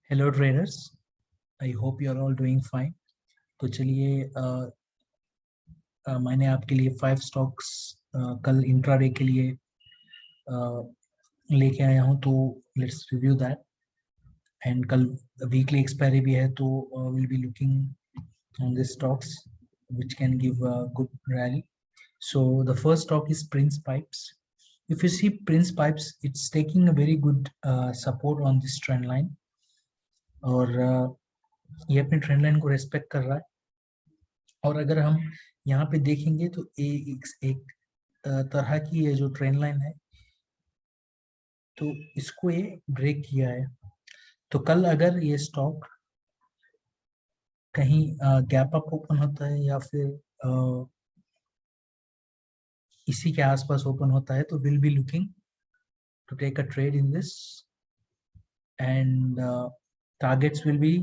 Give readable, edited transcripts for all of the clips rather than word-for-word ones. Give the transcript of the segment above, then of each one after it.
Hello traders, I hope you are all doing fine. तो चलिए मैंने आपके लिए 5 स्टॉक्स कल इंट्राडे के लिए लेके आया हूँ, तो लेट्स रिव्यू दैट। एंड कल वीकली एक्सपायरी भी है, तो will be looking on this stocks which can give a good rally. So the first stock is Prince Pipes. If you see Prince Pipes, it's taking a very good support on this trend line, और ये अपनी trend line को respect कर रहा है। और अगर हम यहाँ पे देखेंगे तो एक तरह की ये जो ट्रेंड लाइन है, तो इसको ये ब्रेक किया है। तो कल अगर ये स्टॉक कहीं गैप अप ओपन होता है या फिर इसी के आसपास ओपन होता है, तो will be looking to take a trade in this, and targets will be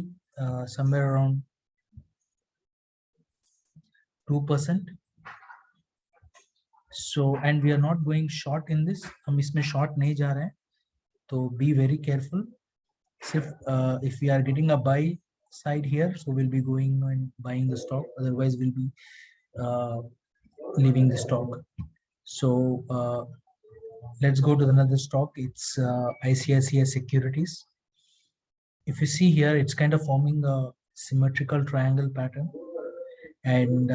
somewhere around 2%. So and we are not going short in this, हम इसमें short नहीं जा रहे हैं, तो be very careful. If we are getting a buy side here, so we'll be going and buying the stock, otherwise we'll be uh, leaving the stock. So let's go to another stock. It's ICICI Securities. If you see here, it's kind of forming a symmetrical triangle pattern, and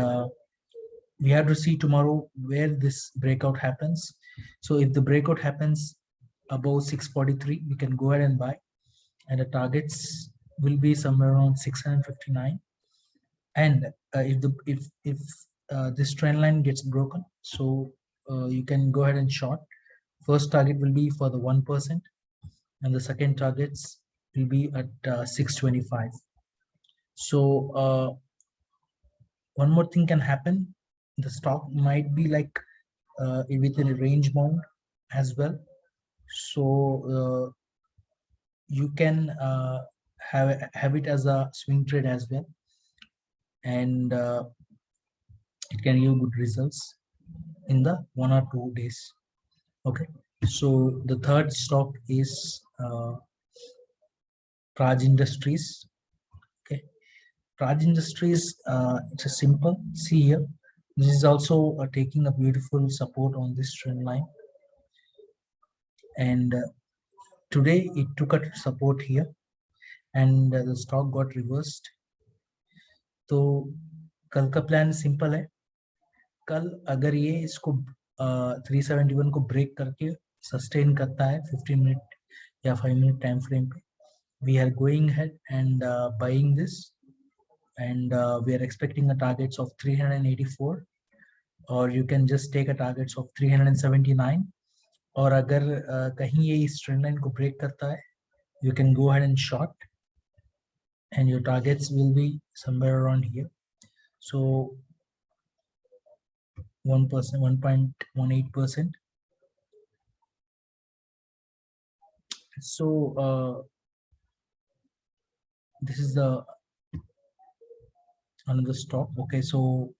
we have to see tomorrow where this breakout happens. So if the breakout happens above 643, we can go ahead and buy, and the targets will be somewhere around 659. And if this trend line gets broken, so you can go ahead and short. First target will be for the 1%, and the second targets will be at 625. So one more thing can happen. The stock might be like within a range bound as well. So you can have it as a swing trade as well, and it can give good results in the 1 or 2 days. Okay, so the third stock is Praj Industries. Okay, Praj Industries, it's a simple, see here, this is also taking a beautiful support on this trend line, and today it took a support here, and the stock got reversed. तो कल का plan simple है, कल अगर ये इसको 371 को break करके सस्टेन करता है 15 मिनट या 5 मिनट टाइम फ्रेम पे, we are going ahead and buying this, and we are expecting a targets of 384, or you can just take a targets of 379. और अगर कहीं ये इस ट्रेंड लाइन को ब्रेक करता है, you can go ahead and short, and your targets will be somewhere around here. So 1%, 1.18%. So this is the another stock. Okay, so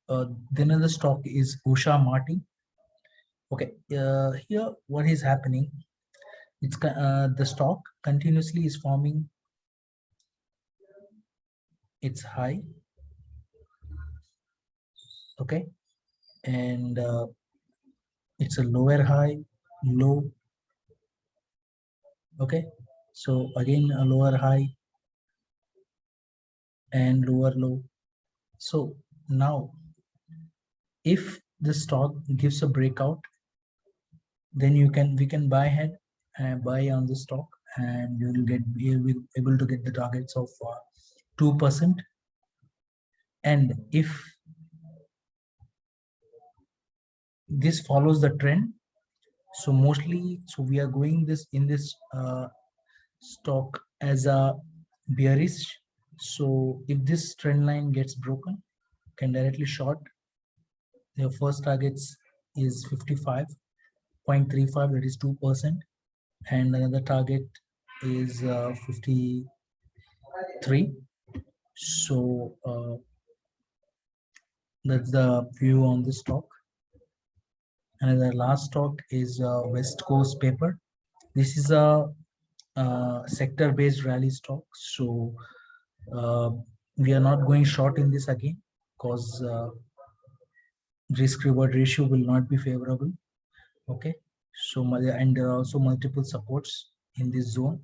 the another stock is Usha Martin. Okay, here what is happening, it's the stock continuously is forming its high. Okay, and it's a lower high, low. Okay, so again a lower high and lower low. So now if the stock gives a breakout, then we can buy ahead and buy on the stock, and you will be able to get the targets of 2%. And if this follows the trend, so mostly, so we are going this in this stock as a bearish. So if this trend line gets broken, can directly short. Your first targets is 55.35, that is 2%, and another target is 53. So that's the view on this stock. And the last stock is West Coast Paper. This is a sector based rally stock. So we are not going short in this again, because risk reward ratio will not be favorable. Okay, so and there are also multiple supports in this zone,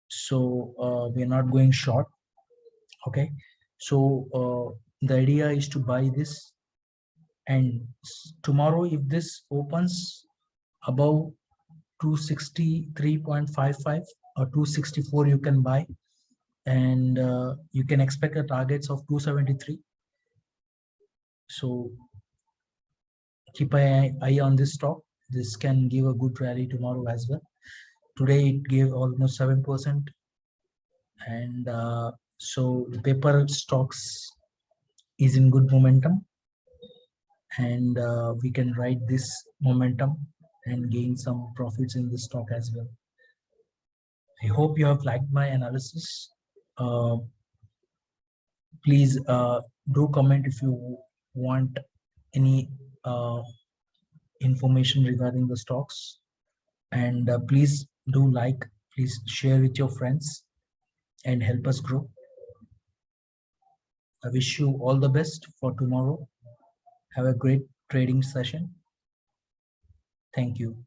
so we are not going short. Okay, so the idea is to buy this, and tomorrow if this opens above 263.55 or 264, you can buy, and you can expect the targets of 273. So keep an eye on this stock. This can give a good rally tomorrow as well. Today it gave almost 7%, and so the paper stocks is in good momentum, and we can ride this momentum and gain some profits in this stock as well. I hope you have liked my analysis. Please do comment if you want any information regarding the stocks, and please do like, please share with your friends and help us grow. I wish you all the best for tomorrow. Have a great trading session. Thank you.